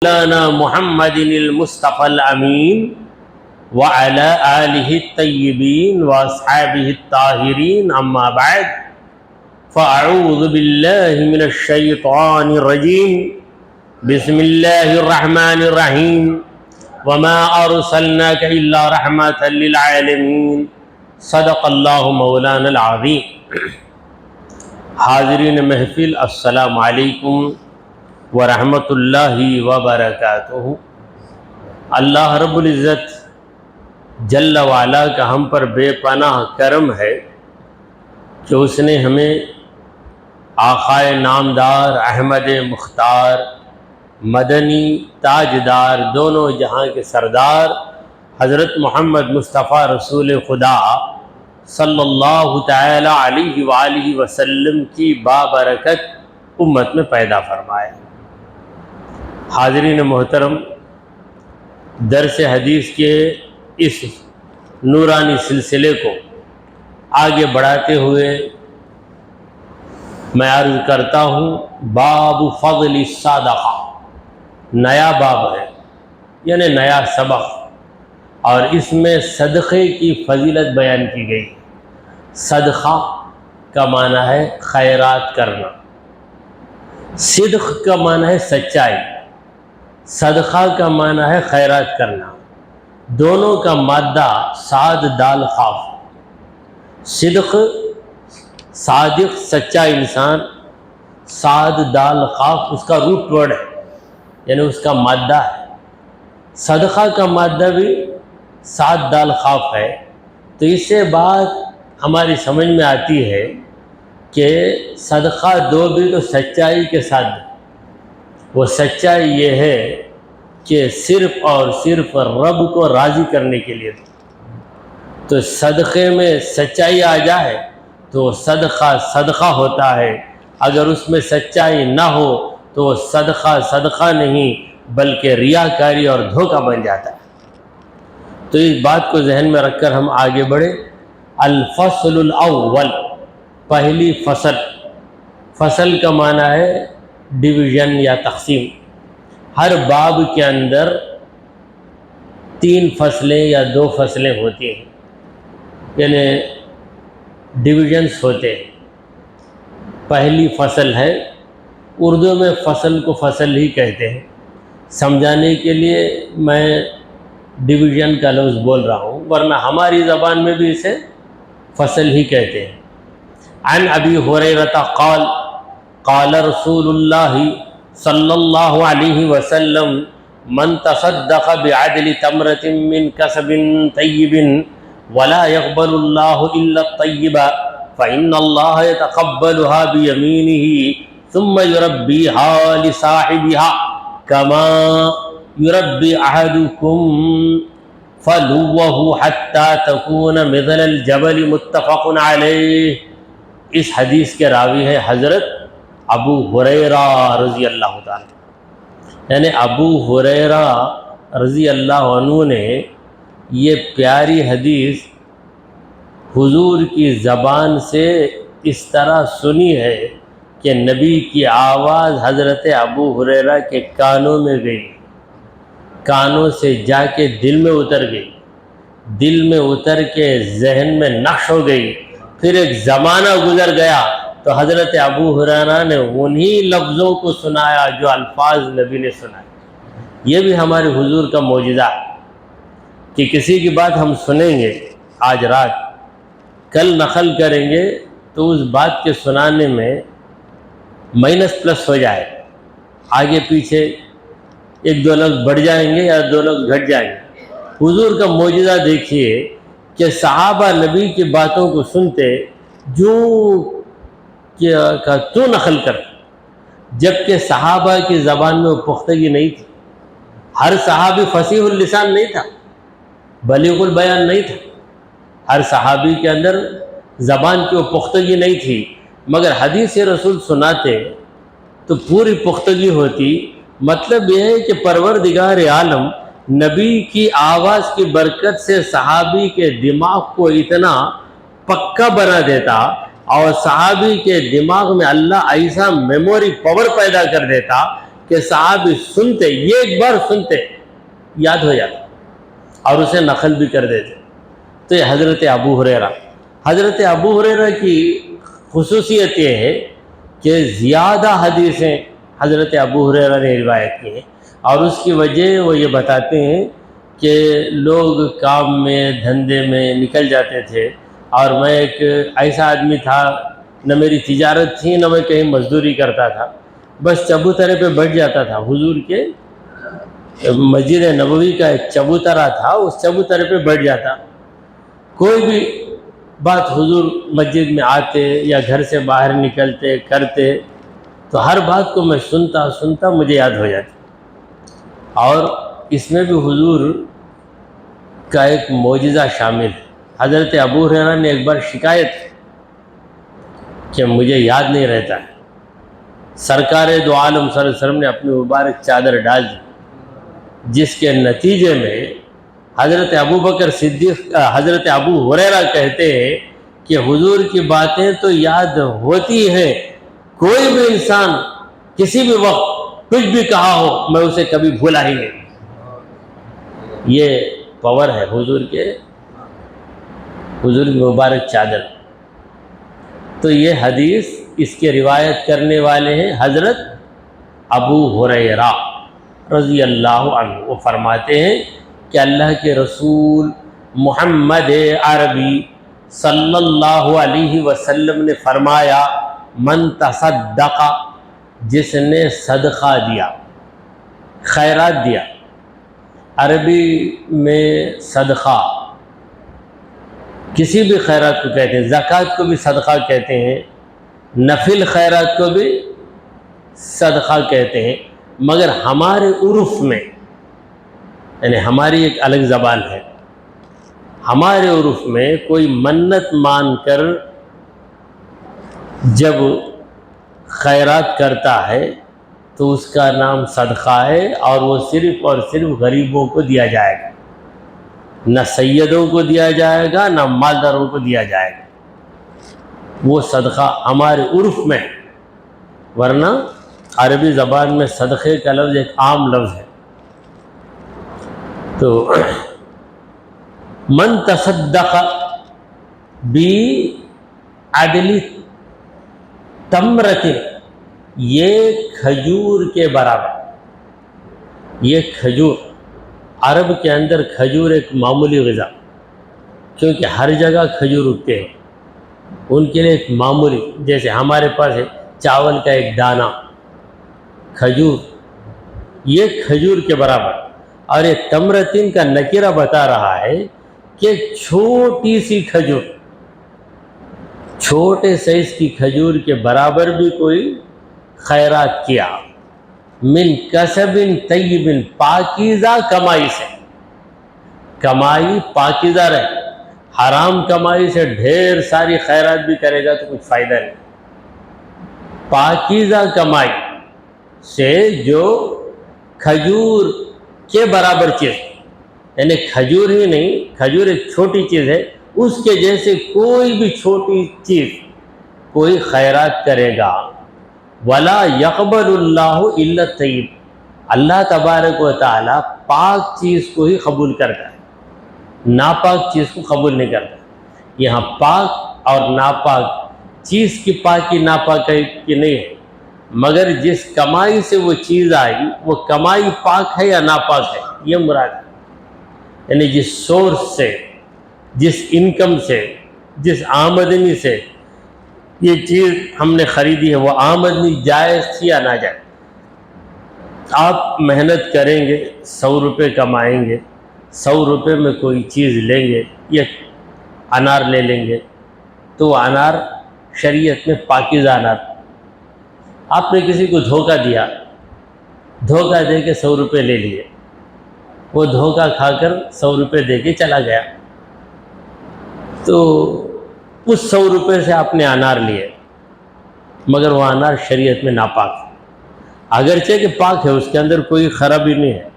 مولانا محمد المصطفى الأمين وعلى آله الطيبين وأصحابه الطاهرين أما بعد فأعوذ بالله من الشيطان الرجيم بسم الله الرحمن الرحيم وما أرسلناك إلا رحمة للعالمين صدق الله مولانا العظيم. حاضرین محفل السلام علیکم ورحمۃ اللہ وبرکاتہ. اللہ رب العزت جل وعلا کا ہم پر بے پناہ کرم ہے کہ اس نے ہمیں آقائے نامدار احمد مختار مدنی تاجدار دونوں جہاں کے سردار حضرت محمد مصطفیٰ رسول خدا صلی اللہ تعالی علیہ وآلہ وسلم کی بابرکت امت میں پیدا فرمایا. حاضرین محترم، درس حدیث کے اس نورانی سلسلے کو آگے بڑھاتے ہوئے میں عرض کرتا ہوں باب فضل الصدقہ. نیا باب ہے یعنی نیا سبق، اور اس میں صدقے کی فضیلت بیان کی گئی. صدقہ کا معنی ہے خیرات کرنا، صدق کا معنی ہے سچائی، صدقہ کا معنی ہے خیرات کرنا. دونوں کا مادہ صاد دال خاف. صدق صادق سچا انسان، صاد دال خاف اس کا روٹ ورڈ ہے یعنی اس کا مادہ ہے. صدقہ کا مادہ بھی صاد دال خاف ہے. تو اس سے بات ہماری سمجھ میں آتی ہے کہ صدقہ دو بھی تو سچائی کے ساتھ دو. وہ سچائی یہ ہے کہ صرف اور صرف رب کو راضی کرنے کے لیے دو. تو صدقے میں سچائی آ جائے تو صدقہ صدقہ ہوتا ہے. اگر اس میں سچائی نہ ہو تو وہ صدقہ نہیں بلکہ ریاکاری اور دھوکہ بن جاتا ہے. تو اس بات کو ذہن میں رکھ کر ہم آگے بڑھیں. الفصل الاول، پہلی فصل. فصل کا معنی ہے ڈویژن یا تقسیم. ہر باب کے اندر 3 فصلیں یا 2 فصلیں ہوتی ہیں یعنی ڈویژنس ہوتے ہیں. پہلی فصل ہے، اردو میں فصل کو فصل ہی کہتے ہیں. سمجھانے کے لیے میں ڈویژن کا لفظ بول رہا ہوں، ورنہ ہماری زبان میں بھی اسے فصل ہی کہتے ہیں. عن ابی ہریرہ قال قال رسول اللہ صلی اللہ علیہ وسلم من تصدق بعدل تمرة من کسب طیب ولا يقبل اللہ الا الطیب فإن اللہ يتقبلها بيمینه ثم يربيها لصاحبها كما يربي أحدكم فلوه حتى تكون مثل الجبل متفق علیہ. اس حدیث کے راوی ہے حضرت ابو ہریرہ رضی اللہ تعالیٰ. یعنی ابو ہریرہ رضی اللہ عنہ نے یہ پیاری حدیث حضور کی زبان سے اس طرح سنی ہے کہ نبی کی آواز حضرت ابو ہریرہ کے کانوں میں گئی، کانوں سے جا کے دل میں اتر گئی، دل میں اتر کے ذہن میں نقش ہو گئی. پھر ایک زمانہ گزر گیا تو حضرت ابو ہریرہ نے انہی لفظوں کو سنایا جو الفاظ نبی نے سنائے. یہ بھی ہمارے حضور کا معجزہ ہے کہ کسی کی بات ہم سنیں گے آج رات، کل نقل کریں گے تو اس بات کے سنانے میں مائنس پلس ہو جائے، آگے پیچھے 1-2 لفظ بڑھ جائیں گے یا 2 لفظ گھٹ جائیں گے. حضور کا معجزہ دیکھیے کہ صحابہ نبی کی باتوں کو سنتے جو تو نقل کر، جبکہ صحابہ کی زبان میں وہ پختگی نہیں تھی. ہر صحابی فصیح اللسان نہیں تھا، بلیغ البیان نہیں تھا. ہر صحابی کے اندر زبان کی وہ پختگی نہیں تھی، مگر حدیث رسول سناتے تو پوری پختگی ہوتی. مطلب یہ ہے کہ پروردگار عالم نبی کی آواز کی برکت سے صحابی کے دماغ کو اتنا پکا بنا دیتا اور صحابی کے دماغ میں اللہ ایسا میموری پاور پیدا کر دیتا کہ صحابی سنتے، یہ ایک بار سنتے یاد ہو جاتا اور اسے نقل بھی کر دیتے. تو یہ حضرت ابو ہریرہ کی خصوصیت یہ ہے کہ زیادہ حدیثیں حضرت ابو ہریرہ نے روایت کی ہیں، اور اس کی وجہ وہ یہ بتاتے ہیں کہ لوگ کام میں دھندے میں نکل جاتے تھے، اور میں ایک ایسا آدمی تھا، نہ میری تجارت تھی نہ میں کہیں مزدوری کرتا تھا، بس چبوترے پہ بیٹھ جاتا تھا. حضور کے مسجد نبوی کا ایک چبوترا تھا، اس چبوترے پہ بیٹھ جاتا. کوئی بھی بات حضور مسجد میں آتے یا گھر سے باہر نکلتے کرتے تو ہر بات کو میں سنتا مجھے یاد ہو جاتی. اور اس میں بھی حضور کا ایک معجزہ شامل ہے. حضرت ابو ہریرہ نے ایک بار شکایت کہ مجھے یاد نہیں رہتا ہے. سرکار دو عالم صلی اللہ علیہ وسلم نے اپنی مبارک چادر ڈال دی، جس کے نتیجے میں حضرت ابو ہریرہ کہتے ہیں کہ حضور کی باتیں تو یاد ہوتی ہیں، کوئی بھی انسان کسی بھی وقت کچھ بھی کہا ہو میں اسے کبھی بھولا ہی نہیں. یہ پاور ہے حضور کی مبارک چادر. تو یہ حدیث اس کے روایت کرنے والے ہیں حضرت ابو ہریرہ رضی اللہ عنہ. وہ فرماتے ہیں کہ اللہ کے رسول محمد عربی صلی اللہ علیہ وسلم نے فرمایا، من تصدق، جس نے صدقہ دیا، خیرات دیا. عربی میں صدقہ کسی بھی خیرات کو کہتے ہیں، زکوٰۃ کو بھی صدقہ کہتے ہیں، نفل خیرات کو بھی صدقہ کہتے ہیں. مگر ہمارے عرف میں، یعنی ہماری ایک الگ زبان ہے، ہمارے عرف میں کوئی منت مان کر جب خیرات کرتا ہے تو اس کا نام صدقہ ہے، اور وہ صرف اور صرف غریبوں کو دیا جائے گا، نہ سیدوں کو دیا جائے گا نہ مالداروں کو دیا جائے گا. وہ صدقہ ہمارے عرف میں، ورنہ عربی زبان میں صدقے کا لفظ ایک عام لفظ ہے. تو من تصدق بعدل تمرۃ، یہ کھجور کے برابر. یہ کھجور، عرب کے اندر کھجور ایک معمولی غذا، کیونکہ ہر جگہ کھجور اگتے ہیں، ان کے لیے ایک معمولی، جیسے ہمارے پاس ہے چاول کا ایک دانہ، کھجور، یہ کھجور کے برابر. اور یہ تمرتن کا نکرہ بتا رہا ہے کہ چھوٹی سی کھجور، چھوٹے سائز کی کھجور کے برابر بھی کوئی خیرات کیا، من کسب طیب، پاکیزہ کمائی سے، کمائی پاکیزہ رہے. حرام کمائی سے ڈھیر ساری خیرات بھی کرے گا تو کچھ فائدہ نہیں. پاکیزہ کمائی سے جو کھجور کے برابر چیز، یعنی کھجور ہی نہیں، کھجور ایک چھوٹی چیز ہے، اس کے جیسے کوئی بھی چھوٹی چیز کوئی خیرات کرے گا. وَلَا يَقْبَلُ اللَّهُ إِلَّا الطَّيِّبَ، اللہ تبارک و تعالیٰ پاک چیز کو ہی قبول کرتا ہے، ناپاک چیز کو قبول نہیں کرتا. یہاں پاک اور ناپاک چیز کی پاکی ناپاکی کی نہیں ہے، مگر جس کمائی سے وہ چیز آئی وہ کمائی پاک ہے یا ناپاک ہے، یہ مراد ہے. یعنی جس سورس سے، جس انکم سے، جس آمدنی سے یہ چیز ہم نے خریدی ہے، وہ آمدنی جائز تھی یا ناجائز. آپ محنت کریں گے، 100 روپے کمائیں گے، 100 روپے میں کوئی چیز لیں گے، یا انار لے لیں گے، تو وہ انار شریعت میں پاکیزہ انار. آپ نے کسی کو دھوکہ دیا، دھوکہ دے کے 100 روپے لے لیے، وہ دھوکہ کھا کر 100 روپے دے کے چلا گیا، تو اس 100 روپے سے آپ نے انار لیے، مگر وہ انار شریعت میں ناپاک ہے. اگرچہ کہ پاک ہے، اس کے اندر کوئی خرابی نہیں ہے.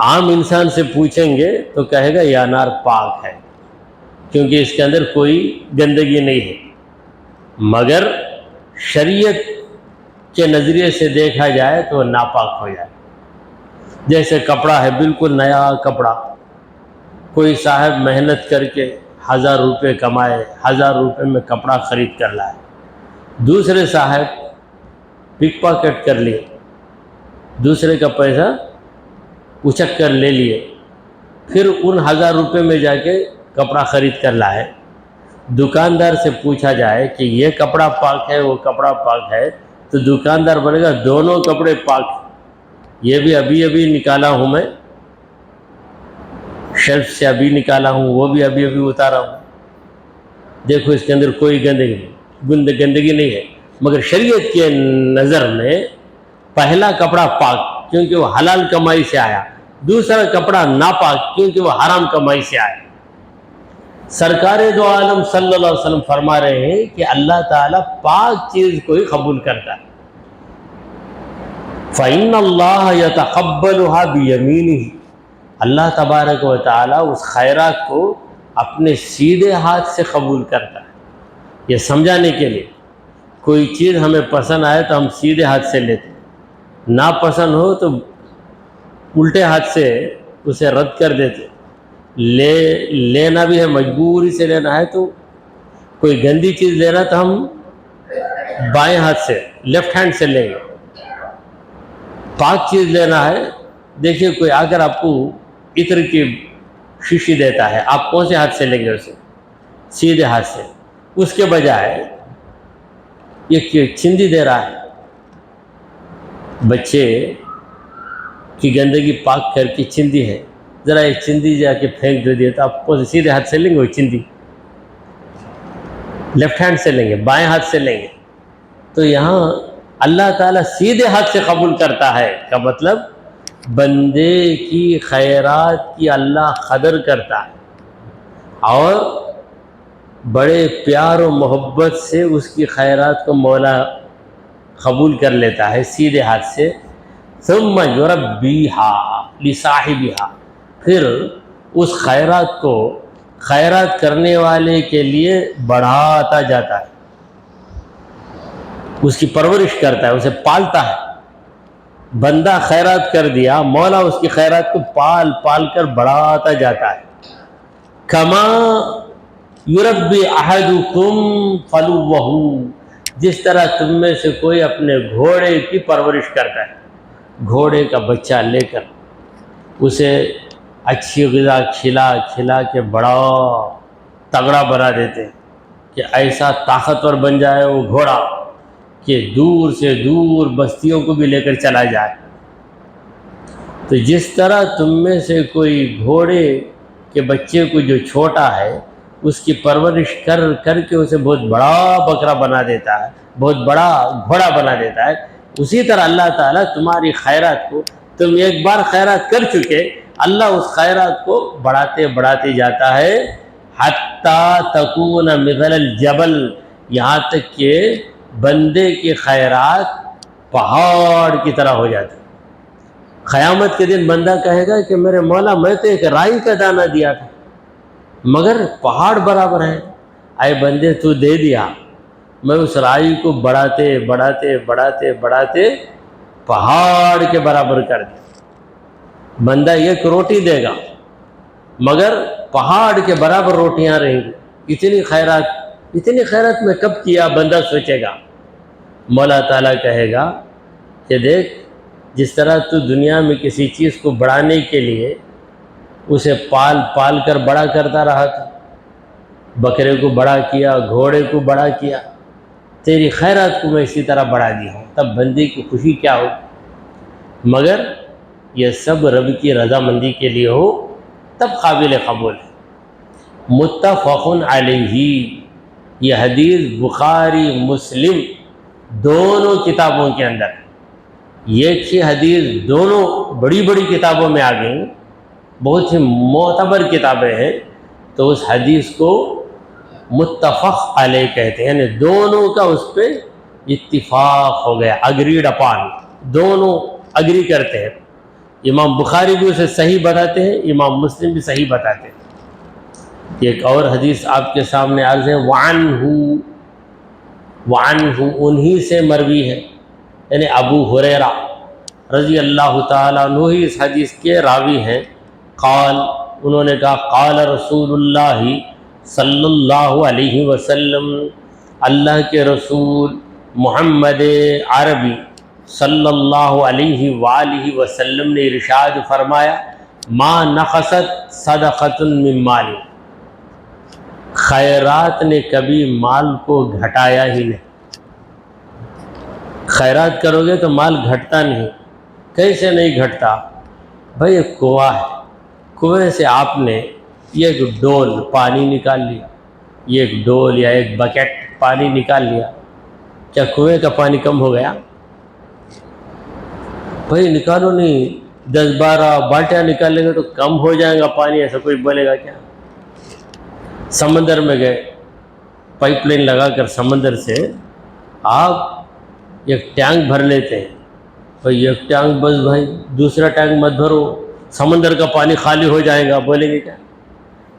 عام انسان سے پوچھیں گے تو کہے گا یہ انار پاک ہے، کیونکہ اس کے اندر کوئی گندگی نہیں ہے. مگر شریعت کے نظریے سے دیکھا جائے تو وہ ناپاک ہو جائے۔ جیسے کپڑا ہے، بالکل نیا کپڑا، کوئی صاحب محنت کر کے 1000 روپے کمائے، 1000 روپے میں کپڑا خرید کر لائے، دوسرے صاحب پک پاکٹ کر لیے، دوسرے کا پیسہ اچک کر لے لیے، پھر ان 1000 روپے میں جا کے کپڑا خرید کر لائے۔ دکاندار سے پوچھا جائے کہ یہ کپڑا پاک ہے، وہ کپڑا پاک ہے، تو دکاندار بولے گا دونوں کپڑے پاک ہیں، یہ بھی ابھی ابھی نکالا ہوں، میں شیلف سے ابھی نکالا ہوں، وہ بھی ابھی ابھی اتارا ہوں، دیکھو اس کے اندر کوئی گندگی نہیں ہے۔ مگر شریعت کے نظر میں پہلا کپڑا پاک کیونکہ وہ حلال کمائی سے آیا، دوسرا کپڑا ناپاک کیونکہ وہ حرام کمائی سے آیا۔ سرکار دو عالم صلی اللہ علیہ وسلم فرما رہے ہیں کہ اللہ تعالیٰ پاک چیز کو ہی قبول کرتا ہے۔ فَإِنَّ اللَّهَ يَتَقَبَّلُهَا بِيَمِينِهِ، اللہ تبارک و تعالیٰ اس خیرات کو اپنے سیدھے ہاتھ سے قبول کرتا ہے۔ یہ سمجھانے کے لیے کوئی چیز ہمیں پسند آئے تو ہم سیدھے ہاتھ سے لیتے ہیں، ناپسند ہو تو الٹے ہاتھ سے اسے رد کر دیتے۔ لینا بھی ہے، مجبوری سے لینا ہے، تو کوئی گندی چیز لینا تو ہم بائیں ہاتھ سے، لیفٹ ہینڈ سے لیں گے۔ پاک چیز لینا ہے، دیکھیے کوئی اگر آپ کو عطر کی شیشی دیتا ہے، آپ کون سے ہاتھ سے لیں گے اسے؟ سیدھے ہاتھ سے۔ اس کے بجائے یہ چندی دے رہا ہے، بچے کی گندگی پاک کر کے چندی ہے، ذرا ایک چندی جا کے پھینک دے دیتا، آپ کون سے سیدھے ہاتھ سے لیں گے وہ چندی؟ لیفٹ ہینڈ سے لیں گے، بائیں ہاتھ سے لیں گے۔ تو یہاں اللہ تعالیٰ سیدھے ہاتھ سے قبول کرتا ہے کا مطلب بندے کی خیرات کی اللہ قدر کرتا ہے اور بڑے پیار و محبت سے اس کی خیرات کو مولا قبول کر لیتا ہے سیدھے ہاتھ سے۔ ثم یربیہا لصاحبہا، پھر اس خیرات کو خیرات کرنے والے کے لیے بڑھاتا جاتا ہے، اس کی پرورش کرتا ہے، اسے پالتا ہے۔ بندہ خیرات کر دیا، مولا اس کی خیرات کو پال پال کر بڑھاتا جاتا ہے۔ کما یربی احدکم فلوہ، جس طرح تم میں سے کوئی اپنے گھوڑے کی پرورش کرتا ہے، گھوڑے کا بچہ لے کر اسے اچھی غذا کھلا کھلا کے بڑا تگڑا بنا دیتے ہیں کہ ایسا طاقتور بن جائے وہ گھوڑا کہ دور سے دور بستیوں کو بھی لے کر چلا جائے۔ تو جس طرح تم میں سے کوئی گھوڑے کے بچے کو جو چھوٹا ہے اس کی پرورش کر کر کے اسے بہت بڑا بکرا بنا دیتا ہے، بہت بڑا گھوڑا بنا دیتا ہے، اسی طرح اللہ تعالیٰ تمہاری خیرات کو، تم ایک بار خیرات کر چکے، اللہ اس خیرات کو بڑھاتے بڑھاتے جاتا ہے، حتیٰ تکون مثل الجبل، یہاں تک کہ بندے کی خیرات پہاڑ کی طرح ہو جاتی۔ قیامت کے دن بندہ کہے گا کہ میرے مولا میں تو ایک رائی کا دانہ دیا تھا مگر پہاڑ برابر ہے، اے بندے تو دے دیا، میں اس رائی کو بڑھاتے بڑھاتے بڑھاتے بڑھاتے پہاڑ کے برابر کر دیا۔ بندہ ایک روٹی دے گا مگر پہاڑ کے برابر روٹیاں رہیں گی۔ اتنی خیرات میں کب کیا، بندہ سوچے گا۔ مولا تعالیٰ کہے گا کہ دیکھ جس طرح تو دنیا میں کسی چیز کو بڑھانے کے لیے اسے پال پال کر بڑا کرتا رہا تھا، بکرے کو بڑا کیا، گھوڑے کو بڑا کیا، تیری خیرات کو میں اسی طرح بڑھا دیا ہوں، تب بندے کی خوشی کیا ہو۔ مگر یہ سب رب کی رضامندی کے لیے ہو تب قابل قبول ہے۔ متفق علیہ، یہ حدیث بخاری مسلم دونوں کتابوں کے اندر، ایک ہی حدیث دونوں بڑی بڑی کتابوں میں آ گئی، بہت ہی معتبر کتابیں ہیں، تو اس حدیث کو متفق علیہ کہتے ہیں، یعنی دونوں کا اس پہ اتفاق ہو گیا، اگریڈ اپان، دونوں اگری کرتے ہیں۔ امام بخاری بھی اسے صحیح بتاتے ہیں، امام مسلم بھی صحیح بتاتے ہیں۔ ایک اور حدیث آپ کے سامنے عرض ہے، وعنہ انہی سے مروی ہے، یعنی ابو ہریرہ رضی اللہ تعالیٰ عنہ ہی اس حدیث کے راوی ہیں. قال، انہوں نے کہا قال رسول اللہ صلی اللہ علیہ وسلم، اللہ کے رسول محمد عربی صلی اللہ علیہ وآلہ وسلم نے ارشاد فرمایا، ما نقصت صدقۃ من مال، خیرات نے کبھی مال کو گھٹایا ہی نہیں. خیرات کرو گے تو مال گھٹتا نہیں. کیسے نہیں گھٹتا؟ بھائی ایک کنواں ہے، کنویں سے آپ نے یہ ایک ڈول پانی نکال لیا، یہ ایک ڈول یا ایک بکیٹ پانی نکال لیا، کیا کنویں کا پانی کم ہو گیا؟ بھائی نکالو نہیں، 10-12 بالٹیاں نکال لیں گے تو کم ہو جائے گا پانی، ایسا کوئی بولے گا کیا؟ سمندر میں گئے، پائپ لائن لگا کر سمندر سے آپ ایک ٹینک بھر لیتے ہیں. بھائی ایک ٹینک بس بھائی، دوسرا ٹینک مت بھرو، سمندر کا پانی خالی ہو جائے گا. بولیں گے کیا؟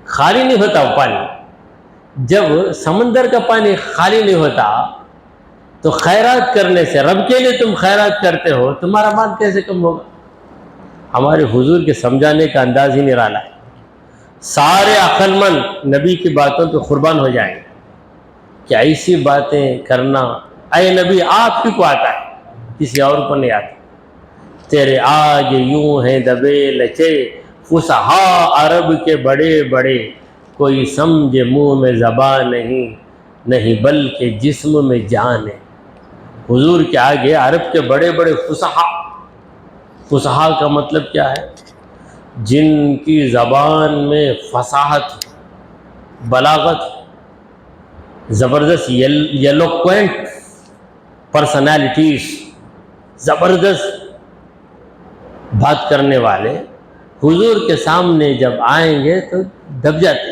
خالی نہیں ہوتا وہ پانی. جب سمندر کا پانی خالی نہیں ہوتا تو خیرات کرنے سے، رب کے لیے تم خیرات کرتے ہو، تمہارا مال کیسے کم ہوگا؟ ہمارے حضور کے سمجھانے کا انداز ہی نرالا ہے. سارے عقل مند نبی کی باتوں پہ قربان ہو جائیں گے کہ ایسی باتیں کرنا اے نبی آپ ہی کو آتا ہے، کسی اور کو نہیں آتا. تیرے آج یوں ہیں دبے لچے فصحا عرب کے بڑے بڑے، کوئی سمجھے منہ میں زبان نہیں بلکہ جسم میں جان ہے. حضور کے آگے عرب کے بڑے بڑے فصحا کا مطلب کیا ہے؟ جن کی زبان میں فصاحت، بلاغت، زبردست یلوکوینٹ پرسنالٹیز، زبردست بات کرنے والے حضور کے سامنے جب آئیں گے تو دب جاتے.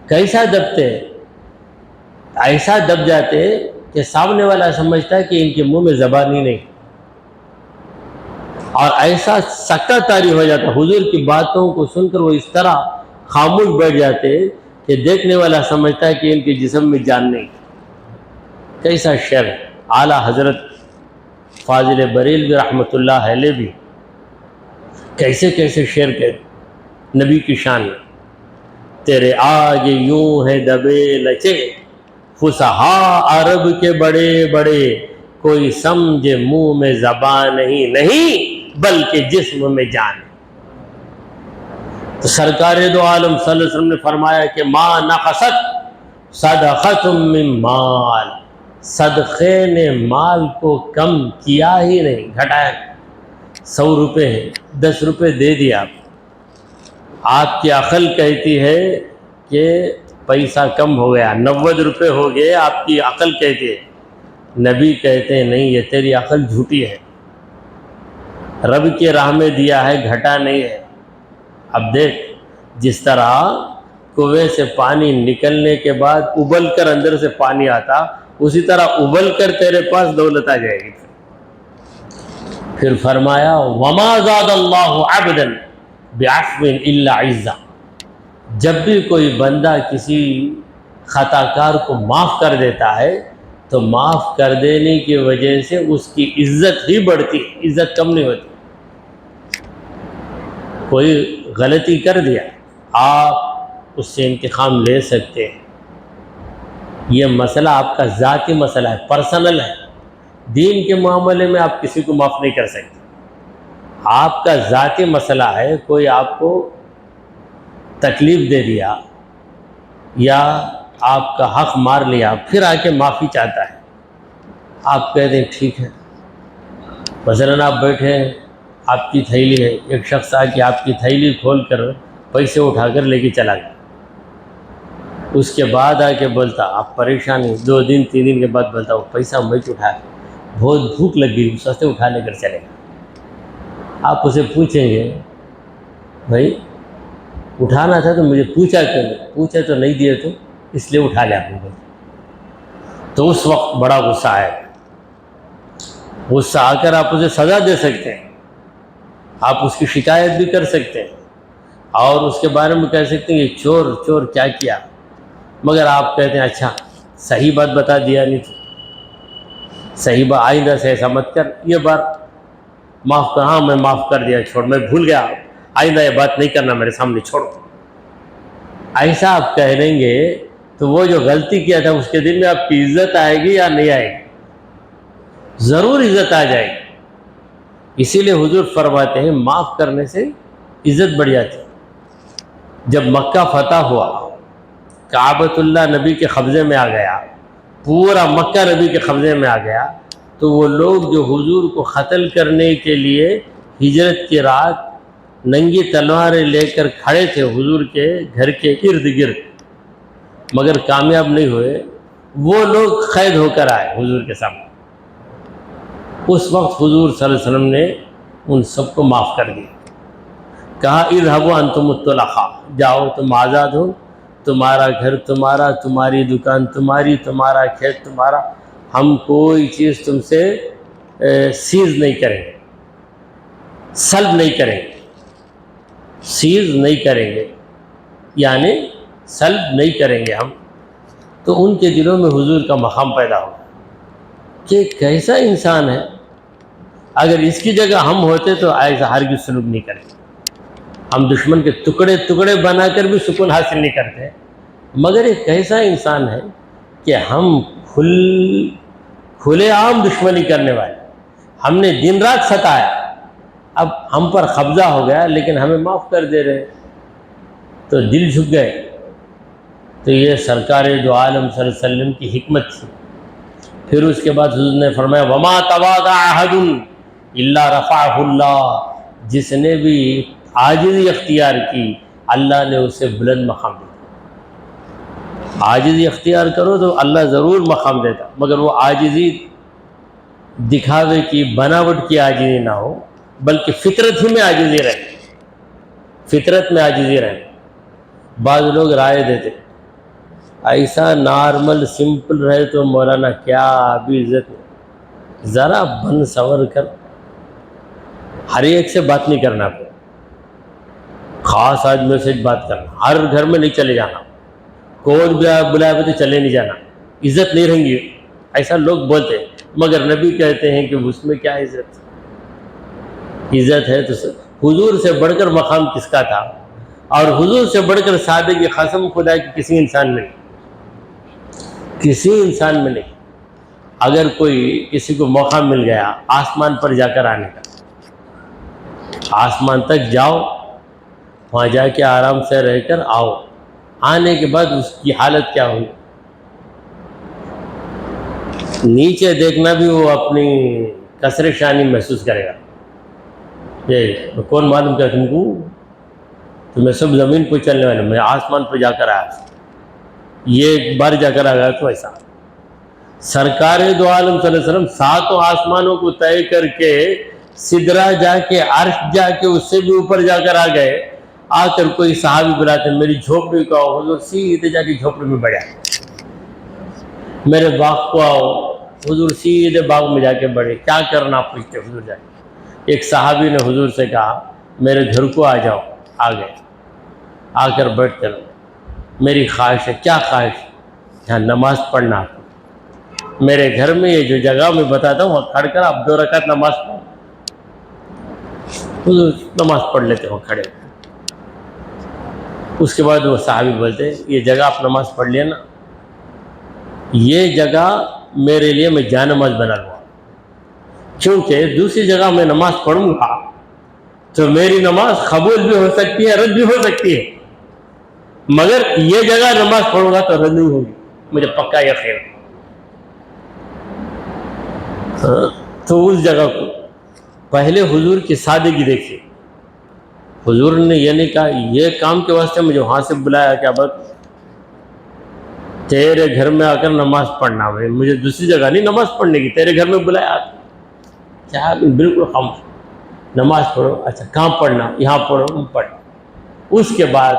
کیسا دبتے؟ ایسا دب جاتے کہ سامنے والا سمجھتا ہے کہ ان کے منہ میں زبان ہی نہیں، اور ایسا سکتہ طاری ہو جاتا. حضور کی باتوں کو سن کر وہ اس طرح خاموش بیٹھ جاتے کہ دیکھنے والا سمجھتا ہے کہ ان کے جسم میں جان نہیں. کیسا شعر! اعلیٰ حضرت فاضل بریلوی رحمۃ اللہ علیہ بھی کیسے کیسے شعر کہتے نبی کی شان میں. تیرے آج یوں ہے دبے لچے فصحا عرب کے بڑے بڑے، کوئی سمجھے منہ میں زبان نہیں بلکہ جسم میں جان. تو سرکار دو عالم صلی اللہ علیہ وسلم نے فرمایا کہ ما نقصت صدقۃ من مال، صدقے نے مال کو کم کیا ہی نہیں، گھٹایا. 100 روپے ہیں، 10 روپے دے دیا آپ کی عقل کہتی ہے کہ پیسہ کم ہو گیا، 90 روپے ہو گئے، آپ کی عقل کہتی ہے. نبی کہتے ہیں نہیں، یہ تیری عقل جھوٹی ہے، رب کی راہ میں دیا ہے، گھٹا نہیں ہے. اب دیکھ، جس طرح کنویں سے پانی نکلنے کے بعد ابل کر اندر سے پانی آتا، اسی طرح ابل کر تیرے پاس دولت آ جائے گی. پھر فرمایا وما زاد اللہ عبدا بعفو الا عزا، جب بھی کوئی بندہ کسی خطا کار کو معاف کر دیتا ہے تو معاف کر دینے کی وجہ سے اس کی عزت ہی بڑھتی، عزت کم نہیں ہوتی. کوئی غلطی کر دیا، آپ اس سے انتقام لے سکتے ہیں. یہ مسئلہ آپ کا ذاتی مسئلہ ہے، پرسنل ہے. دین کے معاملے میں آپ کسی کو معاف نہیں کر سکتے. آپ کا ذاتی مسئلہ ہے، کوئی آپ کو تکلیف دے دیا یا آپ کا حق مار لیا، پھر آ کے معافی چاہتا ہے، آپ کہہ دیں ٹھیک ہے. مثلاً آپ بیٹھے ہیں، آپ کی تھیلی ہے، ایک شخص آ کے آپ کی تھیلی کھول کر پیسے اٹھا کر لے کے چلا گیا. اس کے بعد آ کے بولتا آپ پریشانی، 2 دن 3 دن کے بعد بولتا وہ پیسہ میں اٹھایا، بہت بھوک لگ گئی، سستے اٹھا لے کر چلے گا. آپ اسے پوچھیں گے بھائی اٹھانا تھا تو مجھے پوچھا کیوں نہیں؟ پوچھا تو نہیں دیے تو اس لیے اٹھا لیا آپ نے. تو اس وقت بڑا غصہ آئے، غصہ آ کر آپ اسے سزا دے سکتے ہیں، آپ اس کی شکایت بھی کر سکتے ہیں اور اس کے بارے میں کہہ سکتے ہیں یہ چور کیا کیا، مگر آپ کہتے ہیں اچھا صحیح بات بتا دیا نہیں تو صحیبہ آئندہ سے ایسا مت کر، یہ بار معاف کر، ہاں میں معاف کر دیا، چھوڑ، میں بھول گیا، آئندہ یہ بات نہیں کرنا میرے سامنے، چھوڑ۔ ایسا آپ کہہ دیں گے تو وہ جو غلطی کیا تھا اس کے دل میں آپ کی عزت آئے گی یا نہیں آئے گی؟ ضرور عزت آ جائے گی۔ اسی لیے حضور فرماتے ہیں معاف کرنے سے عزت بڑھ جاتی ہے۔ جب مکہ فتح ہوا، کعبۃ اللہ نبی کے قبضے میں آ گیا، پورا مکہ نبی کے قبضے میں آ گیا، تو وہ لوگ جو حضور کو قتل کرنے کے لیے ہجرت کی رات ننگی تلواریں لے کر کھڑے تھے حضور کے گھر کے ارد گرد، مگر کامیاب نہیں ہوئے، وہ لوگ قید ہو کر آئے حضور کے سامنے۔ اس وقت حضور صلی اللہ علیہ وسلم نے ان سب کو معاف کر دیا، کہا اذهبوا انتم الطلقاء، جاؤ تم آزاد ہو، تمہارا گھر تمہارا، تمہاری دکان تمہاری، تمہارا کھیت تمہارا، ہم کوئی چیز تم سے سیز نہیں کریں گے، سلب نہیں کریں گے، سیز نہیں کریں گے یعنی سلب نہیں کریں گے ہم۔ تو ان کے دلوں میں حضور کا مقام پیدا ہو کہ کیسا انسان ہے، اگر اس کی جگہ ہم ہوتے تو ایسا ہرگز سلوک نہیں کرتے، ہم دشمن کے ٹکڑے ٹکڑے بنا کر بھی سکون حاصل نہیں کرتے، مگر ایک کیسا انسان ہے کہ ہم کھلے عام دشمنی کرنے والے، ہم نے دن رات ستایا، اب ہم پر قبضہ ہو گیا لیکن ہمیں معاف کر دے رہے، تو دل جھک گئے۔ تو یہ سرکار دو عالم صلی اللہ علیہ وسلم کی حکمت تھی۔ پھر اس کے بعد حضور نے فرمایا وما تواضع احد الا رفعه اللہ، جس نے بھی عاجزی اختیار کی اللہ نے اسے بلند مقام دیا۔ عاجزی اختیار کرو تو اللہ ضرور مقام دیتا، مگر وہ عاجزی دکھاوے کی بناوٹ کی عاجزی نہ ہو، بلکہ فطرت ہی میں عاجزی رہے، فطرت میں عاجزی رہے۔ بعض لوگ رائے دیتے ایسا نارمل سمپل رہے تو مولانا کیا ابھی عزت نہیں، ذرا بن سنور کر، ہر ایک سے بات نہیں کرنا، پہ خاص آج میسج بات کرنا، ہر گھر میں نہیں چلے جانا، کوئی بلائے تو چلے نہیں جانا، عزت نہیں رہیں گی، ایسا لوگ بولتے، مگر نبی کہتے ہیں کہ اس میں کیا عزت ہے تو حضور سے بڑھ کر مقام کس کا تھا، اور حضور سے بڑھ کر صحابہ کی قسم خدا کی کسی انسان میں نہیں، کسی انسان میں نہیں۔ اگر کوئی کسی کو موقع مل گیا آسمان پر جا کر آنے کا، آسمان تک جاؤ، وہاں جا کے آرام سے رہ کر آؤ، آنے کے بعد اس کی حالت کیا ہوئی، نیچے دیکھنا بھی وہ اپنی کثر شانی محسوس کرے گا، یہ کون معلوم کیا تم کو، تو میں سب زمین پہ چلنے والے، میں آسمان پہ جا کر آیا، یہ ایک بار جا کر آ گیا تو ایسا۔ سرکار دو عالم صلی اللہ علیہ وسلم ساتوں آسمانوں کو طے کر کے سدرا جا کے عرش جا کے اس سے بھی اوپر جا کر آ گئے، آ کر کوئی صحابی بلاتے میری جھوپڑی کو آؤ، حضور سیدھے جا کے جھوپڑی میں بیٹھا، میرے باغ کو آؤ، حضور سیدھے باغ میں جا کے بیٹھے، کیا کرنا پوچھتے حضور جا کے۔ ایک صحابی نے حضور سے کہا میرے گھر کو آ جاؤ، آ گئے، آ کر بیٹھ کر میری خواہش ہے، کیا خواہش، یہاں نماز پڑھنا، میرے گھر میں یہ جو جگہ میں بتاتا ہوں وہاں کھڑ کر آپ 2 رکعت نماز پڑھو، حضور نماز پڑھ لیتے ہو کھڑے۔ اس کے بعد وہ صحابی بولتے یہ جگہ آپ نماز پڑھ لیا نا، یہ جگہ میرے لیے میں جا نماز بنا لوں، کیونکہ دوسری جگہ میں نماز پڑھوں گا تو میری نماز قبول بھی ہو سکتی ہے، رد بھی ہو سکتی ہے، مگر یہ جگہ نماز پڑھوں گا تو رد نہیں ہوگی، مجھے پکا یقین ہے۔ تو اس جگہ کو پہلے حضور کی سادگی دیکھیے، حضور نے یہ نہیں کہا یہ کام کے واسطے مجھے وہاں سے بلایا، کیا بات تیرے گھر میں آ کر نماز پڑھنا، مجھے دوسری جگہ نہیں نماز پڑھنے کی، تیرے گھر میں بلایا، کیا بالکل خاموش، نماز پڑھو، اچھا کہاں پڑھنا، یہاں پڑھو، پڑھ۔ اس کے بعد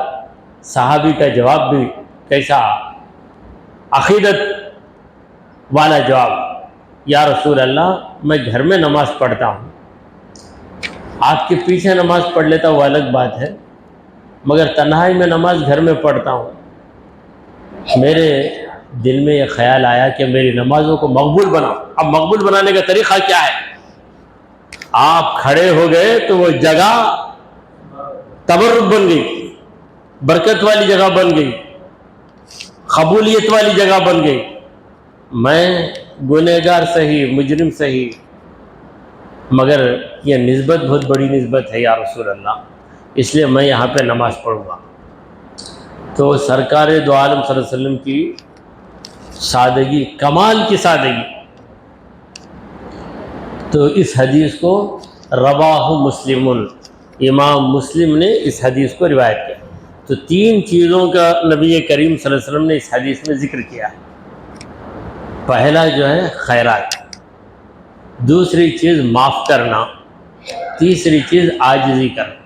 صحابی کا جواب بھی کیسا عقیدت والا جواب، یا رسول اللہ میں گھر میں نماز پڑھتا ہوں، آپ کے پیچھے نماز پڑھ لیتا وہ الگ بات ہے، مگر تنہائی میں نماز گھر میں پڑھتا ہوں، میرے دل میں یہ خیال آیا کہ میری نمازوں کو مقبول بناؤ۔ اب مقبول بنانے کا طریقہ کیا ہے؟ آپ کھڑے ہو گئے تو وہ جگہ تبرک بن گئی، برکت والی جگہ بن گئی، قبولیت والی جگہ بن گئی۔ میں گنہگار صحیح، مجرم صحیح، مگر یہ نسبت بہت بڑی نسبت ہے یا رسول اللہ، اس لیے میں یہاں پہ نماز پڑھوں گا۔ تو سرکار دو عالم صلی اللہ علیہ وسلم کی سادگی، کمال کی سادگی، تو اس حدیث کو رواہ مسلم، امام مسلم نے اس حدیث کو روایت کیا۔ تو تین چیزوں کا نبی کریم صلی اللہ علیہ وسلم نے اس حدیث میں ذکر کیا ہے۔ پہلا جو ہے خیرات، دوسری چیز معاف کرنا، تیسری چیز عاجزی کرنا۔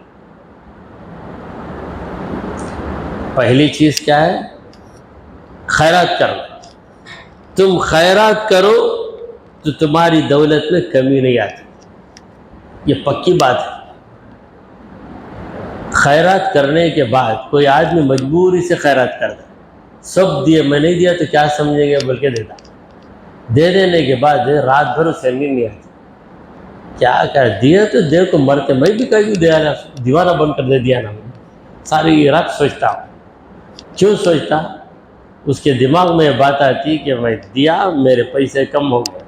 پہلی چیز کیا ہے؟ خیرات کرنا۔ تم خیرات کرو تو تمہاری دولت میں کمی نہیں آتی، یہ پکی بات ہے۔ خیرات کرنے کے بعد کوئی آدمی مجبوری سے خیرات کرتا، سب دیے، میں نہیں دیا تو کیا سمجھیں گے بلکہ دیتا، دے دینے کے بعد رات بھر اسے نیند نہیں آتی، کیا کر دیا تو دے کو مرتے، میں بھی کہیں دیا نا، دیوانہ بن کر دے دیا نا، ساری رات سوچتا ہوں۔ کیوں سوچتا؟ اس کے دماغ میں یہ بات آتی کہ میں دیا، میرے پیسے کم ہو گئے۔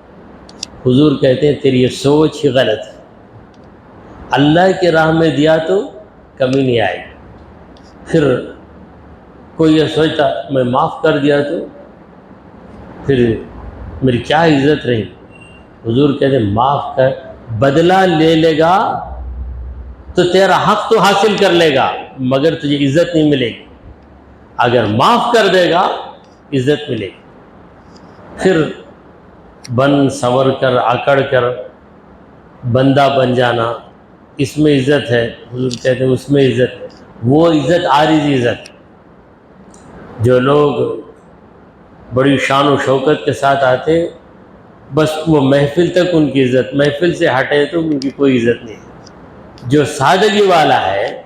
حضور کہتے ہیں تیری یہ سوچ ہی غلط ہے، اللہ کی راہ میں دیا تو کمی نہیں آئے گی۔ پھر کوئی یہ سوچتا میں معاف کر دیا تو پھر میری کیا عزت رہی؟ حضور کہتے ہیں معاف کر، بدلہ لے لے گا تو تیرا حق تو حاصل کر لے گا مگر تجھے عزت نہیں ملے گی، اگر معاف کر دے گا عزت ملے گی۔ پھر بن سنور کر، اکڑ کر بندہ بن جانا، اس میں عزت ہے، حضور کہتے ہیں اس میں عزت ہے۔ وہ عزت عارضی عزت، جو لوگ بڑی شان و شوکت کے ساتھ آتے بس وہ محفل تک ان کی عزت، محفل سے ہٹے تو ان کی کوئی عزت نہیں ہے۔ جو سادگی والا ہے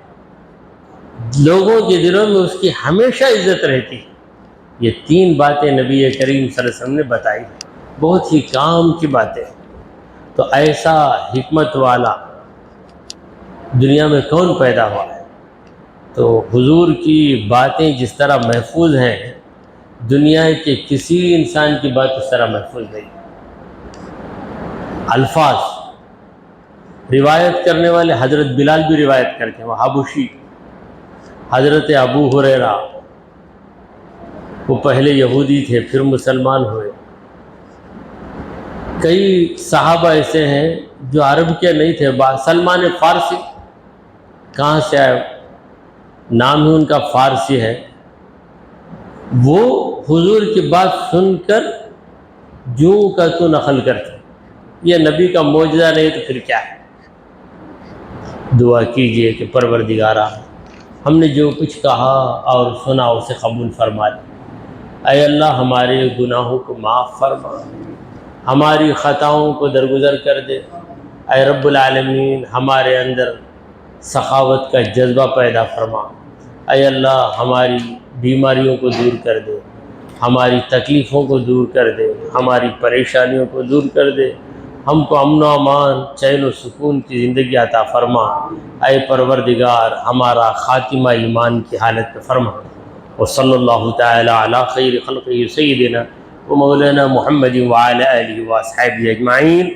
لوگوں کے دلوں میں اس کی ہمیشہ عزت رہتی ہے۔ یہ تین باتیں نبی کریم صلی اللہ علیہ وسلم نے بتائی، بہت ہی کام کی باتیں۔ تو ایسا حکمت والا دنیا میں کون پیدا ہوا ہے؟ تو حضور کی باتیں جس طرح محفوظ ہیں، دنیا کے کسی انسان کی بات اس طرح محفوظ نہیں۔ الفاظ روایت کرنے والے حضرت بلال بھی روایت کرتے ہیں، وہ حبشی، حضرت ابو ہریرہ، وہ پہلے یہودی تھے پھر مسلمان ہوئے۔ کئی صحابہ ایسے ہیں جو عرب کے نہیں تھے، سلمان فارسی کہاں سے آئے، نام ہی ان کا فارسی ہے، وہ حضور کی بات سن کر جو کا تو نقل کرتے۔ یہ نبی کا معجزہ نہیں تو پھر کیا ہے؟ دعا کیجئے کہ پروردگارا ہم نے جو کچھ کہا اور سنا اسے قبول فرما لے۔ اے اللہ ہمارے گناہوں کو معاف فرما، ہماری خطاؤں کو درگزر کر دے۔ اے رب العالمین ہمارے اندر سخاوت کا جذبہ پیدا فرما۔ اے اللہ ہماری بیماریوں کو دور کر دے، ہماری تکلیفوں کو دور کر دے، ہماری پریشانیوں کو دور کر دے، ہم کو امن و امان، چین و سکون کی زندگی عطا فرما۔ اے پروردگار ہمارا خاتمہ ایمان کی حالت میں فرما۔ وصلی اللہ تعالی علی خیر خلقہ سیدنا و مولانا محمد وعلی آلہ واصحابہ اجمعین۔